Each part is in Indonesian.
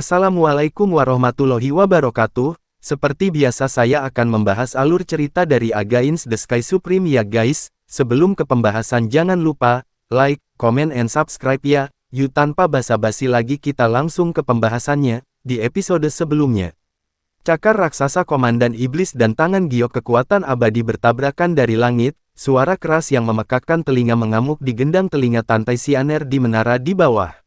Assalamualaikum warahmatullahi wabarakatuh. Seperti biasa saya akan membahas alur cerita dari Against the Sky Supreme ya guys. Sebelum ke pembahasan jangan lupa, like, comment and subscribe ya. Yuk tanpa basa-basi lagi kita langsung ke pembahasannya, di episode sebelumnya. Cakar raksasa Komandan Iblis dan tangan giok kekuatan abadi bertabrakan dari langit, suara keras yang memekakkan telinga mengamuk di gendang telinga Tantai Sianer di menara di bawah.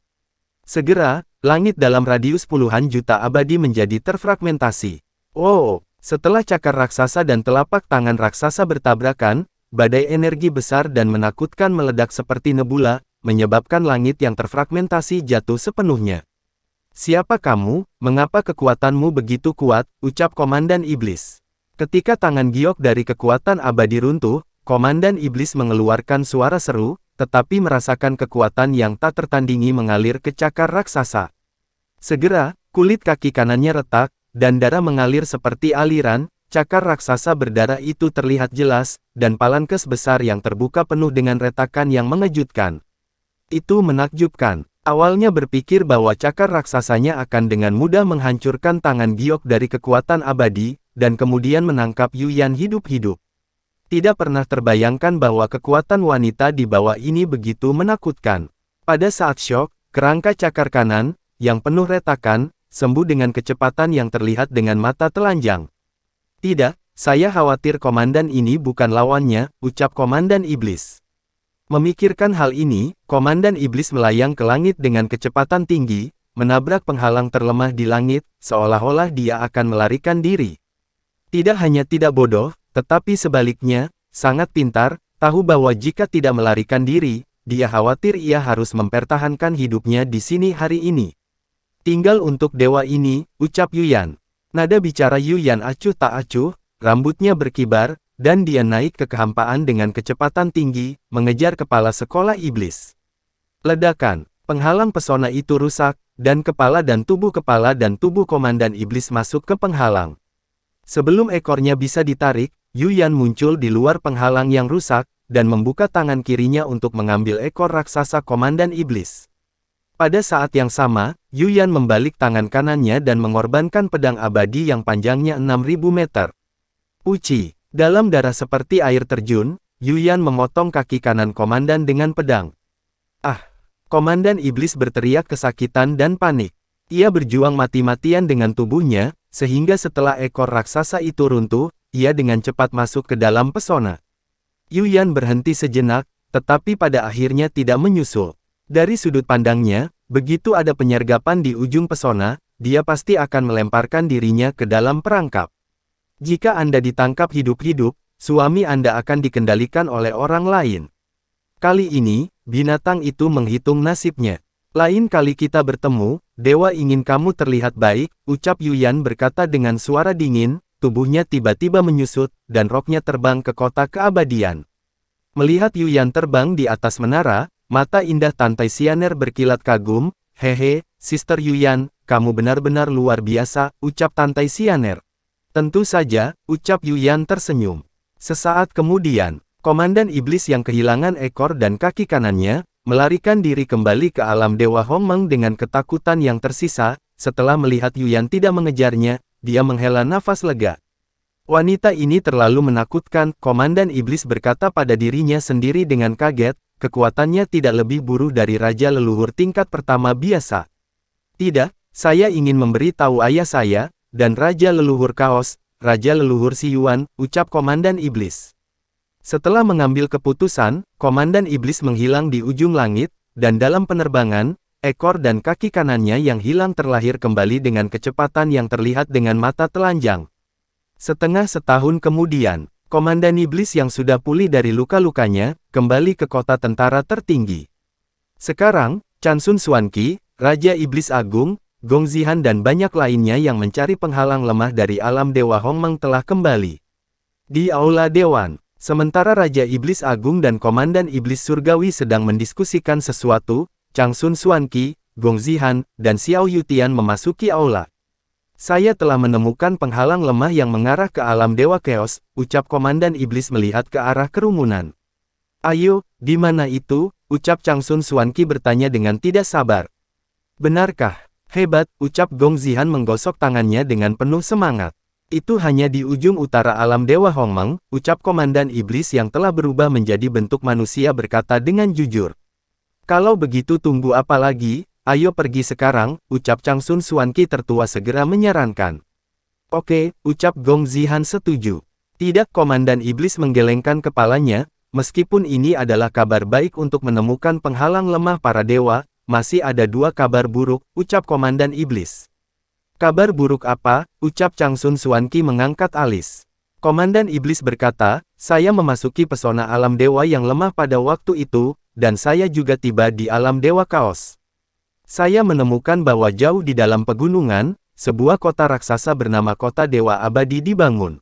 Segera, langit dalam radius puluhan juta abadi menjadi terfragmentasi. Oh, setelah cakar raksasa dan telapak tangan raksasa bertabrakan, badai energi besar dan menakutkan meledak seperti nebula, menyebabkan langit yang terfragmentasi jatuh sepenuhnya. Siapa kamu, mengapa kekuatanmu begitu kuat, ucap Komandan Iblis. Ketika tangan giok dari kekuatan abadi runtuh, Komandan Iblis mengeluarkan suara seru, tetapi merasakan kekuatan yang tak tertandingi mengalir ke cakar raksasa. Segera, kulit kaki kanannya retak, dan darah mengalir seperti aliran, cakar raksasa berdarah itu terlihat jelas, dan palankes besar yang terbuka penuh dengan retakan yang mengejutkan. Itu menakjubkan. Awalnya berpikir bahwa cakar raksasanya akan dengan mudah menghancurkan tangan giok dari kekuatan abadi, dan kemudian menangkap Yuyan hidup-hidup. Tidak pernah terbayangkan bahwa kekuatan wanita di bawah ini begitu menakutkan. Pada saat syok, kerangka cakar kanan, yang penuh retakan, sembuh dengan kecepatan yang terlihat dengan mata telanjang. Tidak, saya khawatir komandan ini bukan lawannya, ucap Komandan Iblis. Memikirkan hal ini, Komandan Iblis melayang ke langit dengan kecepatan tinggi, menabrak penghalang terlemah di langit, seolah-olah dia akan melarikan diri. Tidak hanya tidak bodoh, tetapi sebaliknya, sangat pintar, tahu bahwa jika tidak melarikan diri, dia khawatir ia harus mempertahankan hidupnya di sini hari ini. Tinggal untuk dewa ini, ucap Yuyan. Nada bicara Yuyan acuh tak acuh, rambutnya berkibar, dan dia naik ke kehampaan dengan kecepatan tinggi, mengejar kepala sekolah iblis. Ledakan, penghalang pesona itu rusak, dan kepala dan tubuh Komandan Iblis masuk ke penghalang. Sebelum ekornya bisa ditarik, Yuyan muncul di luar penghalang yang rusak, dan membuka tangan kirinya untuk mengambil ekor raksasa Komandan Iblis. Pada saat yang sama, Yuyan membalik tangan kanannya dan mengorbankan pedang abadi yang panjangnya 6.000 meter. Uci, dalam darah seperti air terjun, Yuyan memotong kaki kanan komandan dengan pedang. Ah! Komandan Iblis berteriak kesakitan dan panik. Ia berjuang mati-matian dengan tubuhnya, sehingga setelah ekor raksasa itu runtuh, ia dengan cepat masuk ke dalam pesona. Yuyan berhenti sejenak, tetapi pada akhirnya tidak menyusul. Dari sudut pandangnya, begitu ada penyergapan di ujung pesona, dia pasti akan melemparkan dirinya ke dalam perangkap. Jika Anda ditangkap hidup-hidup, suami Anda akan dikendalikan oleh orang lain. Kali ini, binatang itu menghitung nasibnya. Lain kali kita bertemu, dewa ingin kamu terlihat baik, ucap Yuyan berkata dengan suara dingin, tubuhnya tiba-tiba menyusut, dan roknya terbang ke kota keabadian. Melihat Yuyan terbang di atas menara, mata indah Tantai Sianer berkilat kagum. Hehe, Sister Yuyan, kamu benar-benar luar biasa, ucap Tantai Sianer. Tentu saja, ucap Yuyan tersenyum. Sesaat kemudian, Komandan Iblis yang kehilangan ekor dan kaki kanannya, melarikan diri kembali ke alam Dewa Hongmeng dengan ketakutan yang tersisa. Setelah melihat Yuyan tidak mengejarnya, dia menghela nafas lega. Wanita ini terlalu menakutkan, Komandan Iblis berkata pada dirinya sendiri dengan kaget, kekuatannya tidak lebih buruk dari Raja Leluhur tingkat pertama biasa. Tidak, saya ingin memberi tahu ayah saya, dan Raja Leluhur Kaos, Raja Leluhur Siyuan, ucap Komandan Iblis. Setelah mengambil keputusan, Komandan Iblis menghilang di ujung langit, dan dalam penerbangan, ekor dan kaki kanannya yang hilang terlahir kembali dengan kecepatan yang terlihat dengan mata telanjang. Setengah setahun kemudian, Komandan Iblis yang sudah pulih dari luka-lukanya, kembali ke kota tentara tertinggi. Sekarang, Chansun Suanqi, Raja Iblis Agung, Gong Zihan dan banyak lainnya yang mencari penghalang lemah dari alam Dewa Hongmeng telah kembali. Di Aula Dewan, sementara Raja Iblis Agung dan Komandan Iblis Surgawi sedang mendiskusikan sesuatu, Chansun Suanqi, Gong Zihan, dan Xiao Yutian memasuki aula. Saya telah menemukan penghalang lemah yang mengarah ke alam Dewa Chaos, ucap Komandan Iblis melihat ke arah kerumunan. Ayo, di mana itu? Ucap Chansun Suanqi bertanya dengan tidak sabar. Benarkah? Hebat, ucap Gong Zihan menggosok tangannya dengan penuh semangat. Itu hanya di ujung utara alam Dewa Hongmeng, ucap Komandan Iblis yang telah berubah menjadi bentuk manusia berkata dengan jujur. Kalau begitu tunggu apa lagi, ayo pergi sekarang, ucap Changsun Xuanqi tertua segera menyarankan. Oke, ucap Gong Zihan setuju. Tidak, Komandan Iblis menggelengkan kepalanya, meskipun ini adalah kabar baik untuk menemukan penghalang lemah para dewa, masih ada dua kabar buruk, ucap Komandan Iblis. Kabar buruk apa? Ucap Changsun Xuanqi mengangkat alis. Komandan Iblis berkata, saya memasuki pesona alam dewa yang lemah pada waktu itu, dan saya juga tiba di alam dewa kaos. Saya menemukan bahwa jauh di dalam pegunungan, sebuah kota raksasa bernama Kota Dewa Abadi dibangun.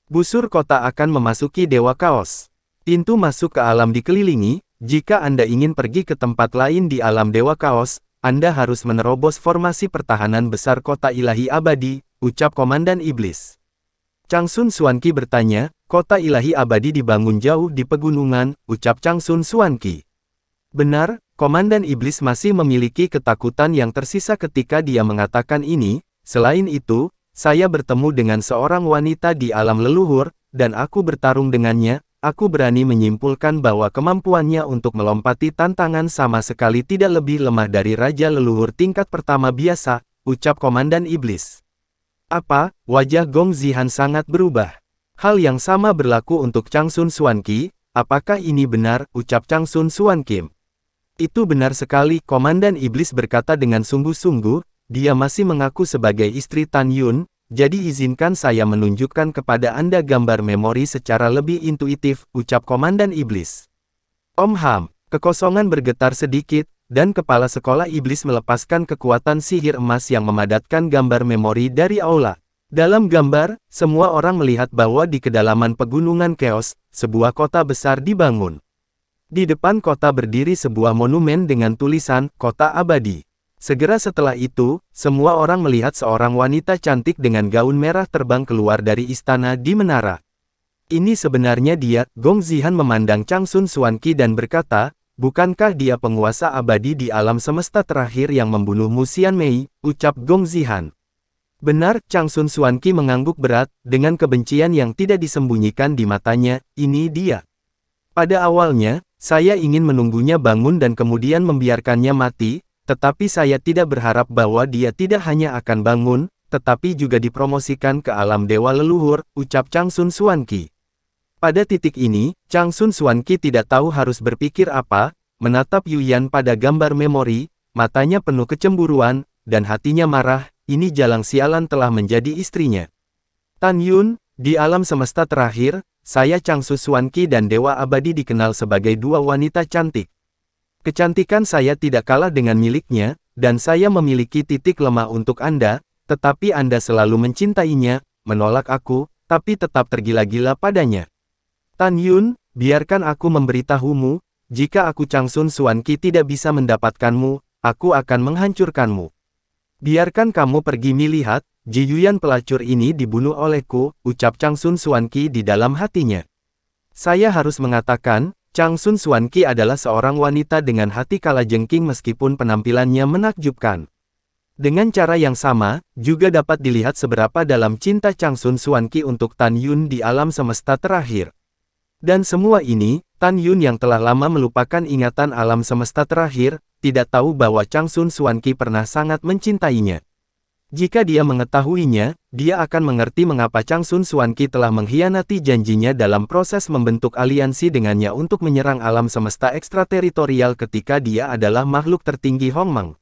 Busur kota akan memasuki Dewa Kaos. Pintu masuk ke alam dikelilingi. Jika Anda ingin pergi ke tempat lain di alam Dewa Kaos, Anda harus menerobos formasi pertahanan besar Kota Ilahi Abadi, ucap Komandan Iblis. Changsun Xuanqi bertanya, Kota Ilahi Abadi dibangun jauh di pegunungan, ucap Changsun Xuanqi. Benar, Komandan Iblis masih memiliki ketakutan yang tersisa ketika dia mengatakan ini. Selain itu, saya bertemu dengan seorang wanita di alam leluhur, dan aku bertarung dengannya. Aku berani menyimpulkan bahwa kemampuannya untuk melompati tantangan sama sekali tidak lebih lemah dari Raja Leluhur tingkat pertama biasa, ucap Komandan Iblis. Apa? Wajah Gong Zihan sangat berubah. Hal yang sama berlaku untuk Changsun Xuanqi. Apakah ini benar? Ucap Changsun Xuanqi. Itu benar sekali, Komandan Iblis berkata dengan sungguh-sungguh. Dia masih mengaku sebagai istri Tan Yun. Jadi izinkan saya menunjukkan kepada Anda gambar memori secara lebih intuitif, ucap Komandan Iblis. Om Ham, kekosongan bergetar sedikit, dan kepala sekolah iblis melepaskan kekuatan sihir emas yang memadatkan gambar memori dari aula. Dalam gambar, semua orang melihat bahwa di kedalaman pegunungan Chaos, sebuah kota besar dibangun. Di depan kota berdiri sebuah monumen dengan tulisan, Kota Abadi. Segera setelah itu, semua orang melihat seorang wanita cantik dengan gaun merah terbang keluar dari istana di menara. Ini sebenarnya dia, Gong Zihan memandang Changsun Xuanqi dan berkata, bukankah dia penguasa abadi di alam semesta terakhir yang membunuh Mu Xianmei, ucap Gong Zihan. Benar, Changsun Xuanqi mengangguk berat, dengan kebencian yang tidak disembunyikan di matanya, ini dia. Pada awalnya, saya ingin menunggunya bangun dan kemudian membiarkannya mati, tetapi saya tidak berharap bahwa dia tidak hanya akan bangun, tetapi juga dipromosikan ke alam dewa leluhur, ucap Changsun Xuanqi. Pada titik ini, Changsun Xuanqi tidak tahu harus berpikir apa, menatap Yuyan pada gambar memori, matanya penuh kecemburuan, dan hatinya marah, ini jalang sialan telah menjadi istrinya. Tan Yun, di alam semesta terakhir, saya Changsun Xuanqi dan Dewa Abadi dikenal sebagai dua wanita cantik. Kecantikan saya tidak kalah dengan miliknya, dan saya memiliki titik lemah untuk Anda, tetapi Anda selalu mencintainya, menolak aku, tapi tetap tergila-gila padanya. Tan Yun, biarkan aku memberitahumu, jika aku Changsun Xuanqi tidak bisa mendapatkanmu, aku akan menghancurkanmu. Biarkan kamu pergi melihat, Ji Yuyan pelacur ini dibunuh olehku, ucap Changsun Xuanqi di dalam hatinya. Saya harus mengatakan, Changsun Xuanqi adalah seorang wanita dengan hati kalajengking meskipun penampilannya menakjubkan. Dengan cara yang sama, juga dapat dilihat seberapa dalam cinta Changsun Xuanqi untuk Tan Yun di alam semesta terakhir. Dan semua ini, Tan Yun yang telah lama melupakan ingatan alam semesta terakhir, tidak tahu bahwa Changsun Xuanqi pernah sangat mencintainya. Jika dia mengetahuinya, dia akan mengerti mengapa Changsun Xuanqi telah mengkhianati janjinya dalam proses membentuk aliansi dengannya untuk menyerang alam semesta ekstrateritorial ketika dia adalah makhluk tertinggi Hongmeng.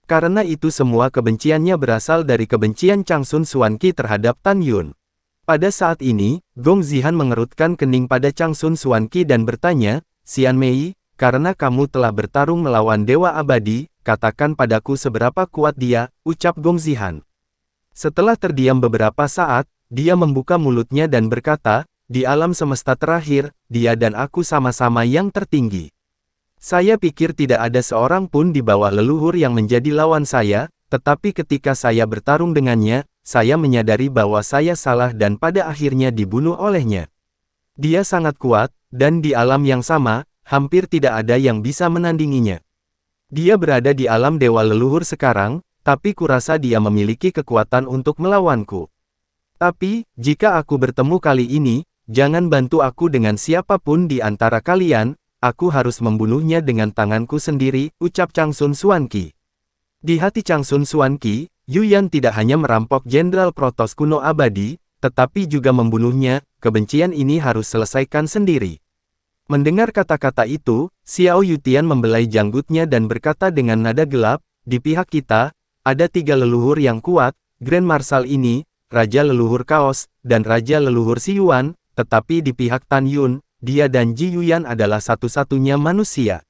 Karena itu semua kebenciannya berasal dari kebencian Changsun Xuanqi terhadap Tan Yun. Pada saat ini, Gong Zihan mengerutkan kening pada Changsun Xuanqi dan bertanya, Xianmei, karena kamu telah bertarung melawan Dewa Abadi, katakan padaku seberapa kuat dia, ucap Gong Zihan. Setelah terdiam beberapa saat, dia membuka mulutnya dan berkata, di alam semesta terakhir, dia dan aku sama-sama yang tertinggi. Saya pikir tidak ada seorang pun di bawah leluhur yang menjadi lawan saya, tetapi ketika saya bertarung dengannya, saya menyadari bahwa saya salah dan pada akhirnya dibunuh olehnya. Dia sangat kuat, dan di alam yang sama, hampir tidak ada yang bisa menandinginya. Dia berada di alam dewa leluhur sekarang, tapi kurasa dia memiliki kekuatan untuk melawanku. Tapi, jika aku bertemu kali ini, jangan bantu aku dengan siapapun di antara kalian, aku harus membunuhnya dengan tanganku sendiri, ucap Changsun Xuanqi. Di hati Changsun Xuanqi, Yuyan tidak hanya merampok Jenderal Protoss kuno abadi, tetapi juga membunuhnya, kebencian ini harus selesaikan sendiri. Mendengar kata-kata itu, Xiao Yutian membelai janggutnya dan berkata dengan nada gelap, di pihak kita, ada 3 leluhur yang kuat, Grand Marshal ini, Raja Leluhur Kaos, dan Raja Leluhur Siyuan, tetapi di pihak Tan Yun, dia dan Ji Yuyan adalah satu-satunya manusia.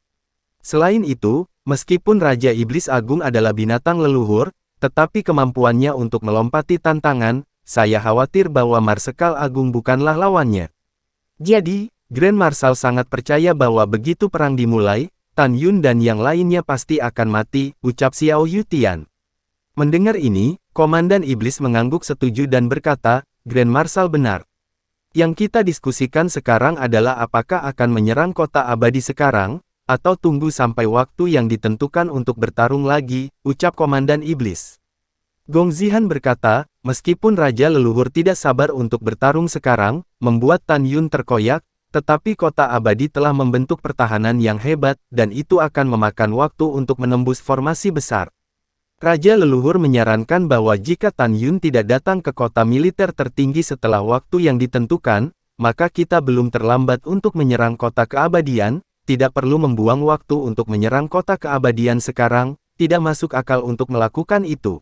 Selain itu, meskipun Raja Iblis Agung adalah binatang leluhur, tetapi kemampuannya untuk melompati tantangan, saya khawatir bahwa Marsekal Agung bukanlah lawannya. Jadi, Grand Marshal sangat percaya bahwa begitu perang dimulai, Tan Yun dan yang lainnya pasti akan mati, ucap Xiao Yutian. Mendengar ini, Komandan Iblis mengangguk setuju dan berkata, Grand Marshal benar. Yang kita diskusikan sekarang adalah apakah akan menyerang kota abadi sekarang, atau tunggu sampai waktu yang ditentukan untuk bertarung lagi, ucap Komandan Iblis. Gong Zihan berkata, meskipun Raja Leluhur tidak sabar untuk bertarung sekarang, membuat Tan Yun terkoyak, tetapi kota abadi telah membentuk pertahanan yang hebat, dan itu akan memakan waktu untuk menembus formasi besar. Raja Leluhur menyarankan bahwa jika Tan Yun tidak datang ke kota militer tertinggi setelah waktu yang ditentukan, maka kita belum terlambat untuk menyerang kota keabadian, tidak perlu membuang waktu untuk menyerang kota keabadian sekarang, tidak masuk akal untuk melakukan itu.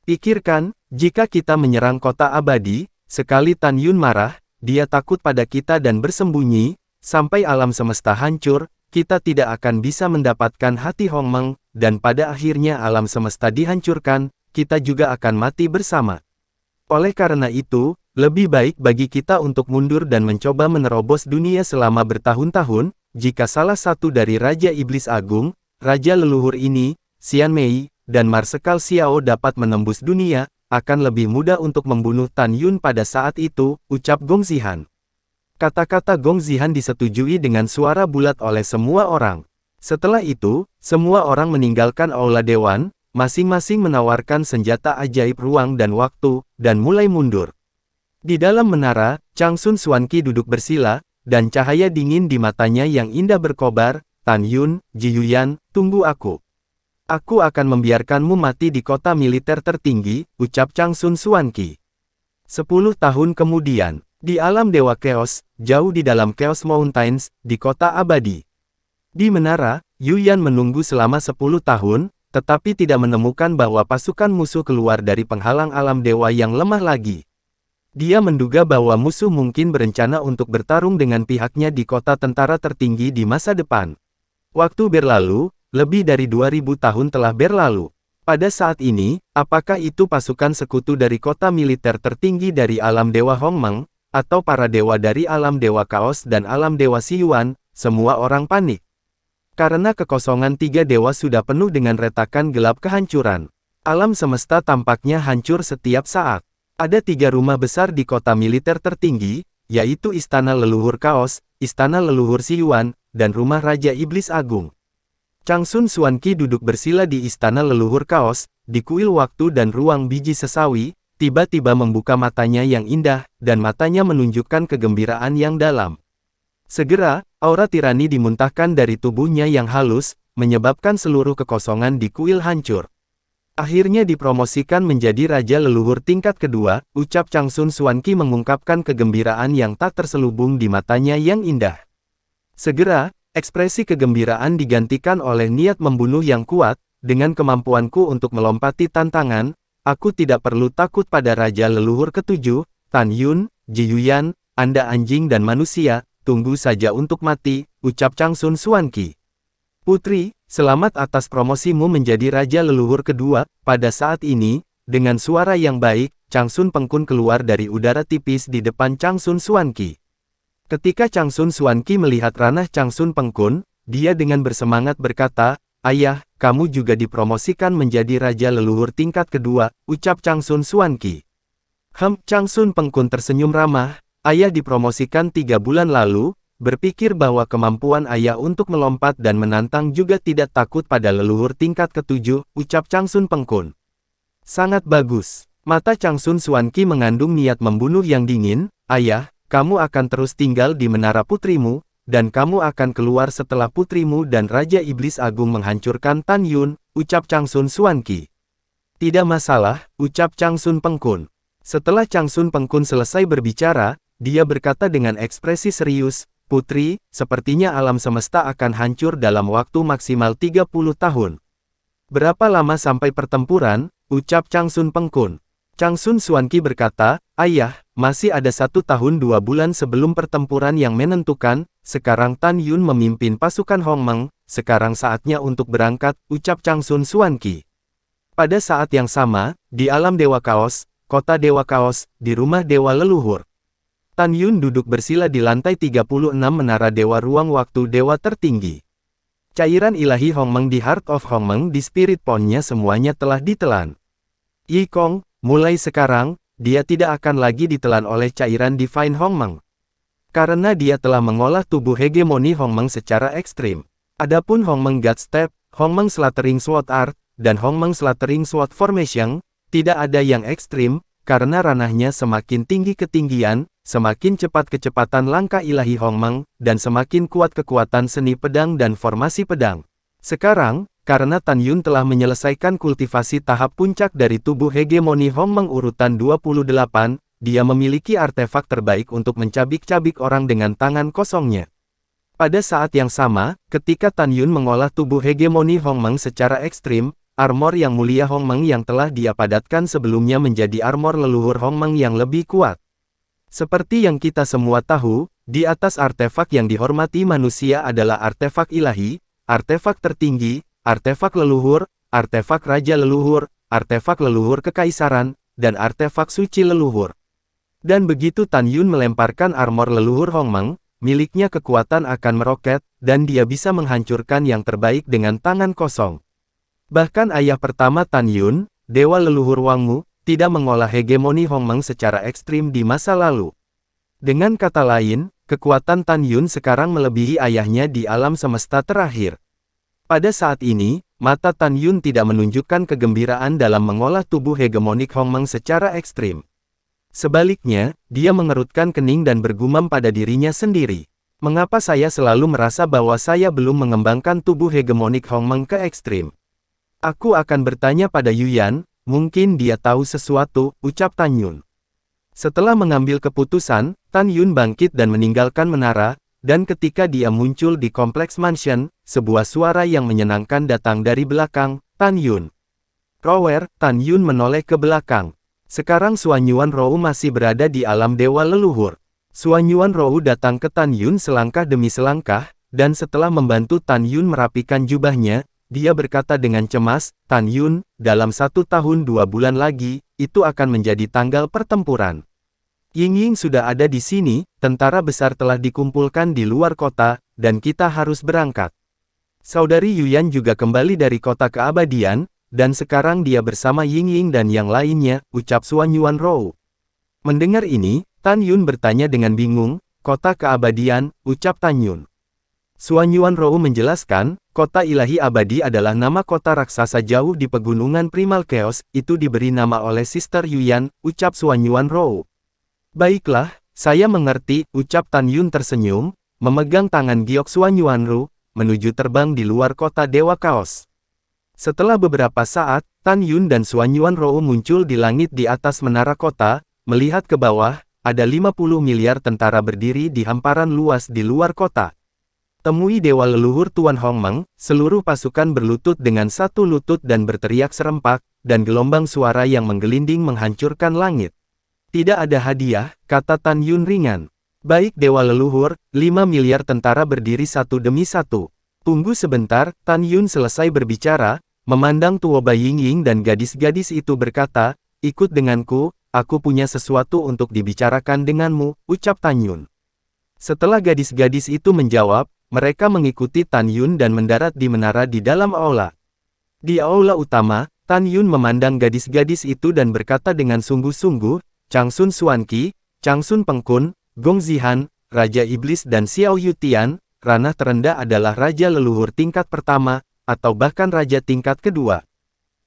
Pikirkan, jika kita menyerang kota abadi, sekali Tan Yun marah, dia takut pada kita dan bersembunyi, sampai alam semesta hancur, kita tidak akan bisa mendapatkan hati Hongmeng, dan pada akhirnya alam semesta dihancurkan, kita juga akan mati bersama. Oleh karena itu, lebih baik bagi kita untuk mundur dan mencoba menerobos dunia selama bertahun-tahun, jika salah satu dari Raja Iblis Agung, Raja Leluhur ini, Xian Mei, dan Marsekal Xiao dapat menembus dunia, akan lebih mudah untuk membunuh Tan Yun pada saat itu, ucap Gong Zihan. Kata-kata Gong Zihan disetujui dengan suara bulat oleh semua orang. Setelah itu, semua orang meninggalkan Aula Dewan, masing-masing menawarkan senjata ajaib ruang dan waktu, dan mulai mundur. Di dalam menara, Changsun Xuanqi duduk bersila, dan cahaya dingin di matanya yang indah berkobar, Tan Yun, Ji Yuyan, tunggu aku. Aku akan membiarkanmu mati di kota militer tertinggi, ucap Changsun Xuanqi. 10 tahun kemudian, di alam Dewa Chaos, jauh di dalam Chaos Mountains, di kota abadi. Di menara, Yuyan menunggu selama 10 tahun, tetapi tidak menemukan bahwa pasukan musuh keluar dari penghalang alam dewa yang lemah lagi. Dia menduga bahwa musuh mungkin berencana untuk bertarung dengan pihaknya di kota tentara tertinggi di masa depan. Waktu berlalu, lebih dari 2000 tahun telah berlalu. Pada saat ini, apakah itu pasukan sekutu dari kota militer tertinggi dari alam dewa Hongmeng, atau para dewa dari alam dewa Kaos dan alam dewa Siyuan? Semua orang panik. Karena kekosongan 3 dewa sudah penuh dengan retakan gelap kehancuran. Alam semesta tampaknya hancur setiap saat. Ada 3 rumah besar di kota militer tertinggi, yaitu Istana Leluhur Kaos, Istana Leluhur Siyuan, dan Rumah Raja Iblis Agung. Changsun Xuanqi duduk bersila di Istana Leluhur Kaos, di kuil waktu dan ruang biji sesawi, tiba-tiba membuka matanya yang indah, dan matanya menunjukkan kegembiraan yang dalam. Segera, aura tirani dimuntahkan dari tubuhnya yang halus, menyebabkan seluruh kekosongan di kuil hancur. Akhirnya dipromosikan menjadi Raja Leluhur tingkat kedua, ucap Changsun Xuanqi mengungkapkan kegembiraan yang tak terselubung di matanya yang indah. Segera, ekspresi kegembiraan digantikan oleh niat membunuh yang kuat, dengan kemampuanku untuk melompati tantangan, aku tidak perlu takut pada Raja Leluhur ketujuh, Tan Yun, Ji Yuyan, Anda anjing dan manusia, tunggu saja untuk mati, ucap Changsun Xuanqi. Putri, selamat atas promosimu menjadi Raja Leluhur kedua. Pada saat ini, dengan suara yang baik, Changsun Pengkun keluar dari udara tipis di depan Changsun Xuanqi. Ketika Changsun Xuanqi melihat ranah Changsun Pengkun, dia dengan bersemangat berkata, "Ayah, kamu juga dipromosikan menjadi Raja Leluhur tingkat kedua," ucap Changsun Xuanqi. Changsun Pengkun tersenyum ramah, "Ayah dipromosikan 3 bulan lalu, berpikir bahwa kemampuan ayah untuk melompat dan menantang juga tidak takut pada leluhur tingkat ketujuh," ucap Changsun Pengkun. Sangat bagus. Mata Changsun Xuanqi mengandung niat membunuh yang dingin. Ayah, kamu akan terus tinggal di menara putrimu, dan kamu akan keluar setelah putrimu dan Raja Iblis Agung menghancurkan Tan Yun, ucap Changsun Xuanqi. Tidak masalah, ucap Changsun Pengkun. Setelah Changsun Pengkun selesai berbicara, dia berkata dengan ekspresi serius, Putri, sepertinya alam semesta akan hancur dalam waktu maksimal 30 tahun. Berapa lama sampai pertempuran? Ucap Changsun Pengkun. Changsun Xuanqi berkata, Ayah, masih ada 1 tahun 2 bulan sebelum pertempuran yang menentukan, sekarang Tan Yun memimpin pasukan Hongmeng, sekarang saatnya untuk berangkat, ucap Changsun Xuanqi. Pada saat yang sama, di alam Dewa Kaos, kota Dewa Kaos, di rumah Dewa Leluhur. Tan Yun duduk bersila di lantai 36 menara Dewa Ruang Waktu Dewa Tertinggi. Cairan ilahi Hongmeng di Heart of Hongmeng di Spirit Pond-nya semuanya telah ditelan. Yi Kong, mulai sekarang, dia tidak akan lagi ditelan oleh cairan Divine Hongmeng. Karena dia telah mengolah tubuh hegemoni Hongmeng secara ekstrim. Adapun Hongmeng God Step, Hongmeng Slaughtering Sword Art, dan Hongmeng Slaughtering Sword Formation, tidak ada yang ekstrim, karena ranahnya semakin tinggi ketinggian, semakin cepat kecepatan langkah ilahi Hongmeng, dan semakin kuat kekuatan seni pedang dan formasi pedang. Sekarang, karena Tan Yun telah menyelesaikan kultivasi tahap puncak dari tubuh hegemoni Hongmeng urutan 28, dia memiliki artefak terbaik untuk mencabik-cabik orang dengan tangan kosongnya. Pada saat yang sama, ketika Tan Yun mengolah tubuh hegemoni Hongmeng secara ekstrim, armor yang mulia Hongmeng yang telah dia padatkan sebelumnya menjadi armor leluhur Hongmeng yang lebih kuat. Seperti yang kita semua tahu, di atas artefak yang dihormati manusia adalah artefak ilahi, artefak tertinggi, artefak leluhur, artefak raja leluhur, artefak leluhur kekaisaran, dan artefak suci leluhur. Dan begitu Tan Yun melemparkan armor leluhur Hongmeng, miliknya kekuatan akan meroket, dan dia bisa menghancurkan yang terbaik dengan tangan kosong. Bahkan ayah pertama Tan Yun, Dewa Leluhur Wangmu, tidak mengolah hegemoni Hongmeng secara ekstrim di masa lalu. Dengan kata lain, kekuatan Tan Yun sekarang melebihi ayahnya di alam semesta terakhir. Pada saat ini, mata Tan Yun tidak menunjukkan kegembiraan dalam mengolah tubuh hegemonik Hongmeng secara ekstrim. Sebaliknya, dia mengerutkan kening dan bergumam pada dirinya sendiri. Mengapa saya selalu merasa bahwa saya belum mengembangkan tubuh hegemonik Hongmeng ke ekstrim? Aku akan bertanya pada Yuyan, mungkin dia tahu sesuatu, ucap Tan Yun. Setelah mengambil keputusan, Tan Yun bangkit dan meninggalkan menara, dan ketika dia muncul di kompleks mansion, sebuah suara yang menyenangkan datang dari belakang, Tan Yun. Rower, Tan Yun menoleh ke belakang. Sekarang Xuanyuan Rou masih berada di alam Dewa Leluhur. Xuanyuan Rou datang ke Tan Yun selangkah demi selangkah, dan setelah membantu Tan Yun merapikan jubahnya, dia berkata dengan cemas, Tan Yun, dalam 1 tahun 2 bulan lagi, itu akan menjadi tanggal pertempuran. Ying sudah ada di sini, tentara besar telah dikumpulkan di luar kota, dan kita harus berangkat. Saudari Yuyan juga kembali dari kota keabadian, dan sekarang dia bersama Ying dan yang lainnya, ucap Xuanyuan Rou. Mendengar ini, Tan Yun bertanya dengan bingung, kota keabadian, ucap Tan Yun. Xuanyuan Rou menjelaskan, kota ilahi abadi adalah nama kota raksasa jauh di pegunungan Primal Chaos, itu diberi nama oleh Sister Yuyan, ucap Xuanyuan Rou. Baiklah, saya mengerti, ucap Tan Yun tersenyum, memegang tangan giok Xuanyuan Rou, menuju terbang di luar kota Dewa Kaos. Setelah beberapa saat, Tan Yun dan Xuanyuan Rou muncul di langit di atas menara kota, melihat ke bawah, ada 50 miliar tentara berdiri di hamparan luas di luar kota. Temui Dewa Leluhur Tuan Hongmeng, seluruh pasukan berlutut dengan satu lutut dan berteriak serempak, dan gelombang suara yang menggelinding menghancurkan langit. Tidak ada hadiah, kata Tan Yun ringan. Baik Dewa Leluhur, 5 miliar tentara berdiri satu demi satu. Tunggu sebentar, Tan Yun selesai berbicara, memandang Tuoba Ying dan gadis-gadis itu berkata, ikut denganku, aku punya sesuatu untuk dibicarakan denganmu, ucap Tan Yun. Setelah gadis-gadis itu menjawab, mereka mengikuti Tan Yun dan mendarat di menara di dalam aula. Di aula utama, Tan Yun memandang gadis-gadis itu dan berkata dengan sungguh-sungguh, Changsun Xuanqi, Changsun Pengkun, Gong Zihan, Raja Iblis dan Xiao Yutian, ranah terendah adalah Raja Leluhur tingkat pertama, atau bahkan Raja tingkat kedua.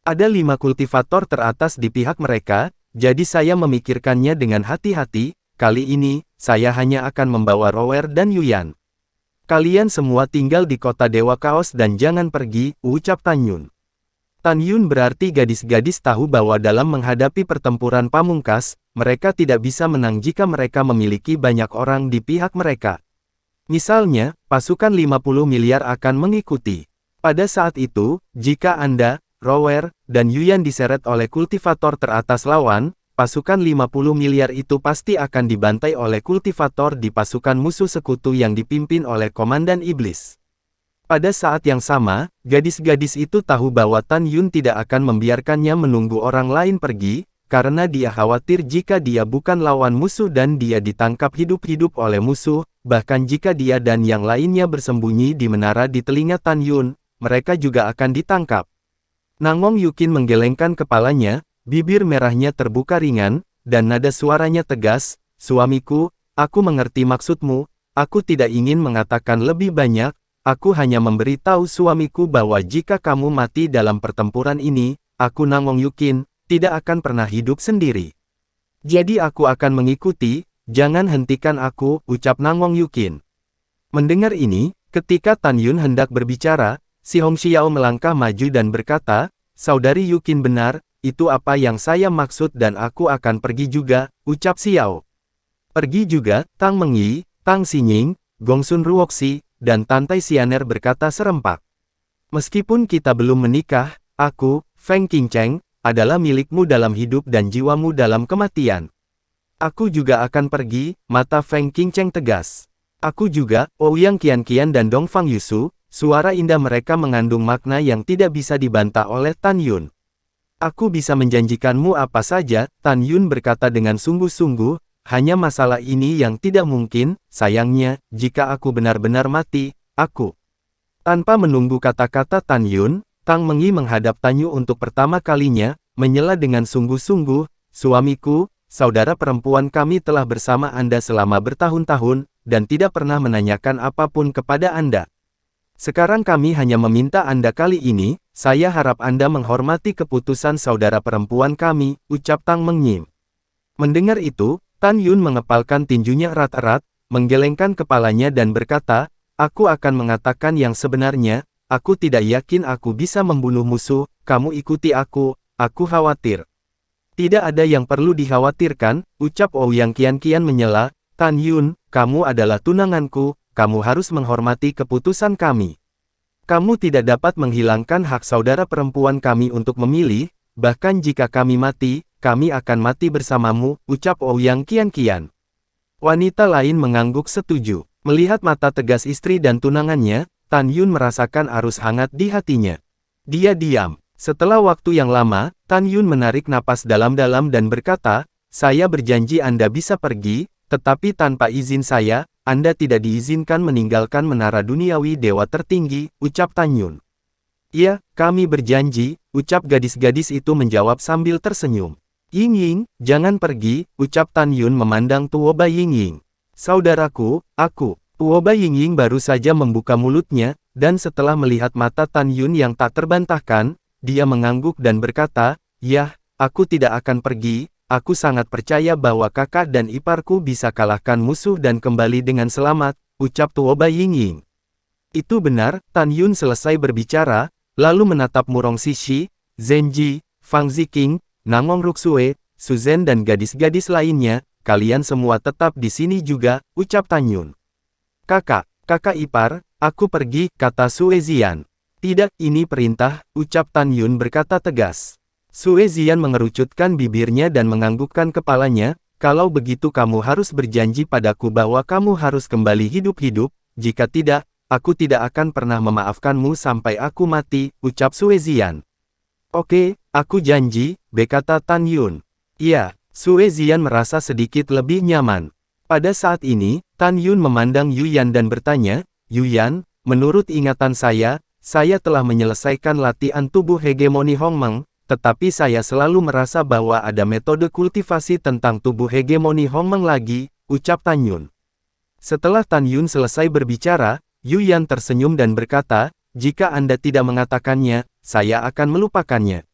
Ada 5 kultivator teratas di pihak mereka, jadi saya memikirkannya dengan hati-hati. Kali ini, saya hanya akan membawa Rower dan Yuyan. Kalian semua tinggal di kota Dewa Kaos dan jangan pergi, ucap Tan Yun. Tan Yun berarti gadis-gadis tahu bahwa dalam menghadapi pertempuran pamungkas, mereka tidak bisa menang jika mereka memiliki banyak orang di pihak mereka. Misalnya, pasukan 50 miliar akan mengikuti. Pada saat itu, jika Anda, Rower, dan Yuyan diseret oleh kultivator teratas lawan, pasukan 50 miliar itu pasti akan dibantai oleh kultivator di pasukan musuh sekutu yang dipimpin oleh Komandan Iblis. Pada saat yang sama, gadis-gadis itu tahu bahwa Tan Yun tidak akan membiarkannya menunggu orang lain pergi, karena dia khawatir jika dia bukan lawan musuh dan dia ditangkap hidup-hidup oleh musuh, bahkan jika dia dan yang lainnya bersembunyi di menara di telinga Tan Yun, mereka juga akan ditangkap. Nangong Yukin menggelengkan kepalanya, bibir merahnya terbuka ringan, dan nada suaranya tegas, "Suamiku, aku mengerti maksudmu, aku tidak ingin mengatakan lebih banyak. Aku hanya memberi tahu suamiku bahwa jika kamu mati dalam pertempuran ini, aku Nangong Yukin, tidak akan pernah hidup sendiri. Jadi aku akan mengikuti, jangan hentikan aku," ucap Nangong Yukin. Mendengar ini, ketika Tan Yun hendak berbicara, si Hong Xiao melangkah maju dan berkata, "Saudari Yukin benar, itu apa yang saya maksud dan aku akan pergi juga," ucap Xiao. Pergi juga, Tang Mengyi, Tang Xinying, Gongsun Ruoxi, dan Tantai Xianer berkata serempak. "Meskipun kita belum menikah, aku, Feng Qingcheng, adalah milikmu dalam hidup dan jiwamu dalam kematian. Aku juga akan pergi," mata Feng Qingcheng tegas. "Aku juga," Ouyang Qianqian dan Dongfang Yusu, suara indah mereka mengandung makna yang tidak bisa dibantah oleh Tan Yun. "Aku bisa menjanjikanmu apa saja," Tan Yun berkata dengan sungguh-sungguh. "Hanya masalah ini yang tidak mungkin, sayangnya, jika aku benar-benar mati, aku." Tanpa menunggu kata-kata Tan Yun, Tang Mengyi menghadap Tan Yu untuk pertama kalinya, menyela dengan sungguh-sungguh, "Suamiku, saudara perempuan kami telah bersama Anda selama bertahun-tahun, dan tidak pernah menanyakan apapun kepada Anda. Sekarang kami hanya meminta Anda kali ini, saya harap Anda menghormati keputusan saudara perempuan kami," ucap Tang Mengyi. Mendengar itu, Tan Yun mengepalkan tinjunya erat-erat, menggelengkan kepalanya dan berkata, "Aku akan mengatakan yang sebenarnya, aku tidak yakin aku bisa membunuh musuh, kamu ikuti aku khawatir." "Tidak ada yang perlu dikhawatirkan," ucap Ouyang Qianqian menyela, "Tan Yun, kamu adalah tunanganku, kamu harus menghormati keputusan kami. Kamu tidak dapat menghilangkan hak saudara perempuan kami untuk memilih, bahkan jika kami mati, kami akan mati bersamamu," ucap Ouyang Qianqian. Wanita lain mengangguk setuju. Melihat mata tegas istri dan tunangannya, Tan Yun merasakan arus hangat di hatinya. Dia diam. Setelah waktu yang lama, Tan Yun menarik napas dalam-dalam dan berkata, "Saya berjanji Anda bisa pergi, tetapi tanpa izin saya, Anda tidak diizinkan meninggalkan menara duniawi dewa tertinggi," ucap Tan Yun. "Ya, kami berjanji," ucap gadis-gadis itu menjawab sambil tersenyum. "Ying-Ying, jangan pergi," ucap Tan Yun memandang Tuoba Ying-Ying. "Saudaraku, aku." Tuoba Ying-Ying baru saja membuka mulutnya, dan setelah melihat mata Tan Yun yang tak terbantahkan, dia mengangguk dan berkata, "Yah, aku tidak akan pergi, aku sangat percaya bahwa kakak dan iparku bisa kalahkan musuh dan kembali dengan selamat," ucap Tuoba Ying-Ying. Itu benar, Tan Yun selesai berbicara, lalu menatap Murong Sishi, Zenji, Fang Ziqing, Nangong Ruxue, Suzhen dan gadis-gadis lainnya, "Kalian semua tetap di sini juga," ucap Tan Yun. Kakak ipar, aku pergi," kata Sue Zian. "Tidak, ini perintah," ucap Tan Yun berkata tegas. Sue Zian mengerucutkan bibirnya dan menganggukkan kepalanya, "Kalau begitu kamu harus berjanji padaku bahwa kamu harus kembali hidup-hidup, jika tidak, aku tidak akan pernah memaafkanmu sampai aku mati," ucap Sue Zian. "Oke, aku janji," berkata Tan Yun. "Iya." Sue Zian merasa sedikit lebih nyaman. Pada saat ini, Tan Yun memandang Yuyan dan bertanya, "Yuyan, menurut ingatan saya telah menyelesaikan latihan tubuh hegemoni Hongmeng, tetapi saya selalu merasa bahwa ada metode kultivasi tentang tubuh hegemoni Hongmeng lagi," ucap Tan Yun. Setelah Tan Yun selesai berbicara, Yuyan tersenyum dan berkata, "Jika Anda tidak mengatakannya, saya akan melupakannya."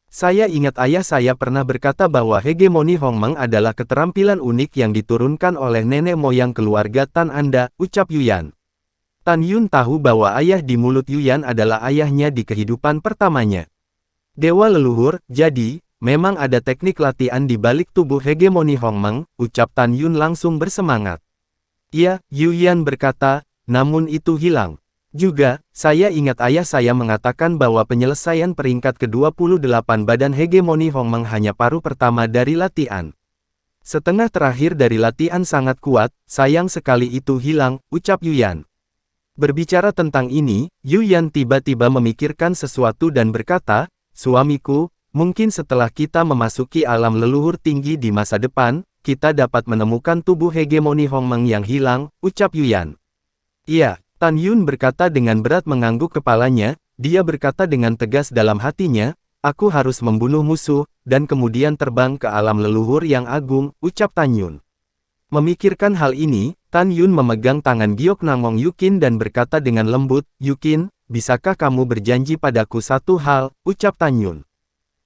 Saya ingat ayah saya pernah berkata bahwa hegemoni Hongmeng adalah keterampilan unik yang diturunkan oleh nenek moyang keluarga Tan Anda, ucap Yuyan. Tan Yun tahu bahwa ayah di mulut Yuyan adalah ayahnya di kehidupan pertamanya. Dewa leluhur, jadi, memang ada teknik latihan di balik tubuh hegemoni Hongmeng, ucap Tan Yun langsung bersemangat. Iya, Yuyan berkata, namun itu hilang. Juga, saya ingat ayah saya mengatakan bahwa penyelesaian peringkat ke-28 badan hegemoni Hongmeng hanya paruh pertama dari latihan. Setengah terakhir dari latihan sangat kuat, sayang sekali itu hilang, ucap Yuyan. Berbicara tentang ini, Yuyan tiba-tiba memikirkan sesuatu dan berkata, suamiku, mungkin setelah kita memasuki alam leluhur tinggi di masa depan, kita dapat menemukan tubuh hegemoni Hongmeng yang hilang, ucap Yuyan. Iya. Tan Yun berkata dengan berat mengangguk kepalanya, dia berkata dengan tegas dalam hatinya, aku harus membunuh musuh, dan kemudian terbang ke alam leluhur yang agung, ucap Tan Yun. Memikirkan hal ini, Tan Yun memegang tangan Giok Nangong Yukin dan berkata dengan lembut, Yukin, bisakah kamu berjanji padaku satu hal, ucap Tan Yun.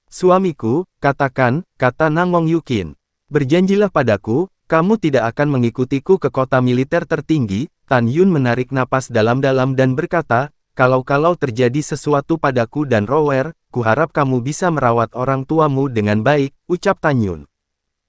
Suamiku, katakan, kata Nangong Yukin. Berjanjilah padaku, kamu tidak akan mengikutiku ke kota militer tertinggi. Tan Yun menarik napas dalam-dalam dan berkata, kalau terjadi sesuatu padaku dan Rower, kuharap kamu bisa merawat orang tuamu dengan baik, ucap Tan Yun.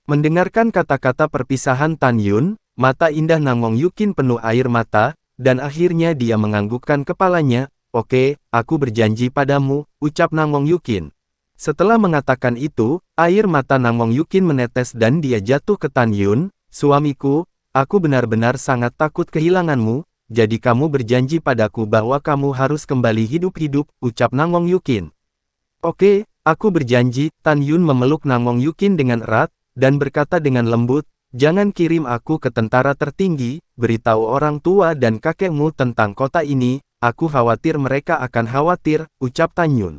Mendengarkan kata-kata perpisahan Tan Yun, mata indah Nangong Yukin penuh air mata, dan akhirnya dia menganggukkan kepalanya, oke, aku berjanji padamu, ucap Nangong Yukin. Setelah mengatakan itu, air mata Nangong Yukin menetes dan dia jatuh ke Tan Yun, suamiku, aku benar-benar sangat takut kehilanganmu, jadi kamu berjanji padaku bahwa kamu harus kembali hidup-hidup, ucap Nangong Yukin. Oke, aku berjanji, Tan Yun memeluk Nangong Yukin dengan erat, dan berkata dengan lembut, jangan kirim aku ke tentara tertinggi, beritahu orang tua dan kakekmu tentang kota ini, aku khawatir mereka akan khawatir, ucap Tan Yun.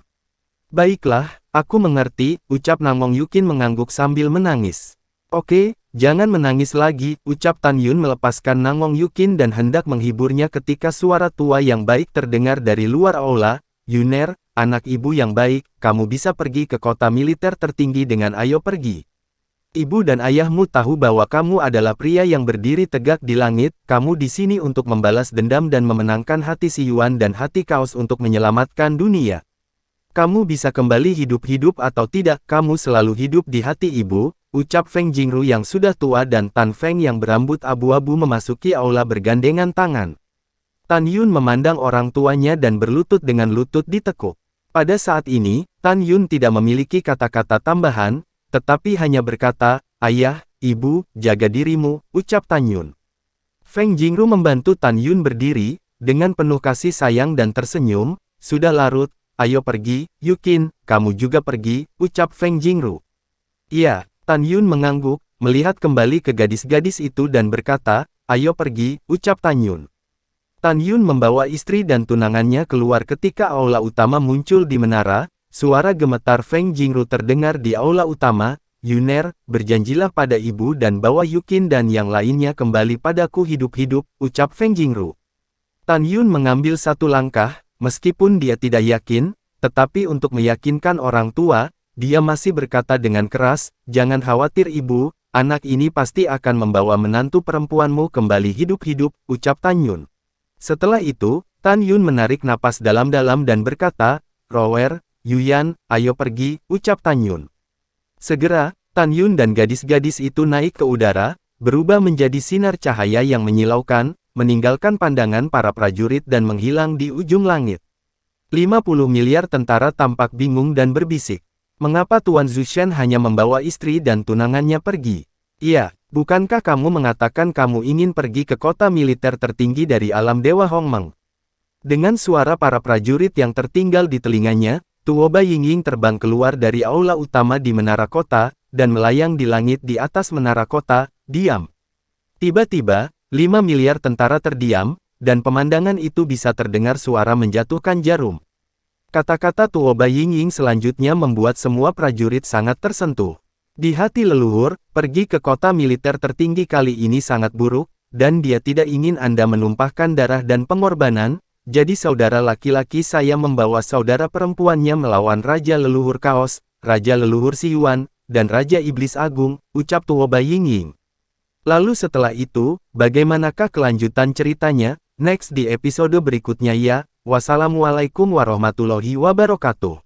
Baiklah, aku mengerti, ucap Nangong Yukin mengangguk sambil menangis. Oke, jangan menangis lagi, ucap Tan Yun melepaskan Nangong Yukin dan hendak menghiburnya ketika suara tua yang baik terdengar dari luar aula, Yuner, anak ibu yang baik, kamu bisa pergi ke kota militer tertinggi dengan ayo pergi. Ibu dan ayahmu tahu bahwa kamu adalah pria yang berdiri tegak di langit, kamu di sini untuk membalas dendam dan memenangkan hati si Yuan dan hati kaos untuk menyelamatkan dunia. Kamu bisa kembali hidup-hidup atau tidak, kamu selalu hidup di hati ibu, ucap Feng Jingru yang sudah tua dan Tan Feng yang berambut abu-abu memasuki aula bergandengan tangan. Tan Yun memandang orang tuanya dan berlutut dengan lutut ditekuk. Pada saat ini, Tan Yun tidak memiliki kata-kata tambahan, tetapi hanya berkata, ayah, ibu, jaga dirimu, ucap Tan Yun. Feng Jingru membantu Tan Yun berdiri, dengan penuh kasih sayang dan tersenyum, sudah larut, ayo pergi, Yukin, kamu juga pergi, ucap Feng Jingru. Iya. Tan Yun mengangguk, melihat kembali ke gadis-gadis itu dan berkata, ayo pergi, ucap Tan Yun. Tan Yun membawa istri dan tunangannya keluar ketika aula utama muncul di menara, suara gemetar Feng Jingru terdengar di aula utama, Yuner, berjanjilah pada ibu dan bawa Yukin dan yang lainnya kembali padaku hidup-hidup, ucap Feng Jingru. Tan Yun mengambil satu langkah, meskipun dia tidak yakin, tetapi untuk meyakinkan orang tua, dia masih berkata dengan keras, jangan khawatir ibu, anak ini pasti akan membawa menantu perempuanmu kembali hidup-hidup, ucap Tan Yun. Setelah itu, Tan Yun menarik napas dalam-dalam dan berkata, Rower, Yuyan, ayo pergi, ucap Tan Yun. Segera, Tan Yun dan gadis-gadis itu naik ke udara, berubah menjadi sinar cahaya yang menyilaukan, meninggalkan pandangan para prajurit dan menghilang di ujung langit. 50 miliar tentara tampak bingung dan berbisik. Mengapa Tuan Zushen hanya membawa istri dan tunangannya pergi? Iya, bukankah kamu mengatakan kamu ingin pergi ke kota militer tertinggi dari alam Dewa Hongmeng? Dengan suara para prajurit yang tertinggal di telinganya, Tuoba Yingying terbang keluar dari aula utama di menara kota, dan melayang di langit di atas menara kota, diam. Tiba-tiba, 5 miliar tentara terdiam, dan pemandangan itu bisa terdengar suara menjatuhkan jarum. Kata-kata Tuoba Yingying selanjutnya membuat semua prajurit sangat tersentuh. Di hati leluhur, pergi ke kota militer tertinggi kali ini sangat buruk, dan dia tidak ingin Anda menumpahkan darah dan pengorbanan, jadi saudara laki-laki saya membawa saudara perempuannya melawan Raja Leluhur Kaos, Raja Leluhur Si Yuan, dan Raja Iblis Agung, ucap Tuo Bai Yingying. Lalu setelah itu, bagaimanakah kelanjutan ceritanya? Next di episode berikutnya ya. Wassalamualaikum warahmatullahi wabarakatuh.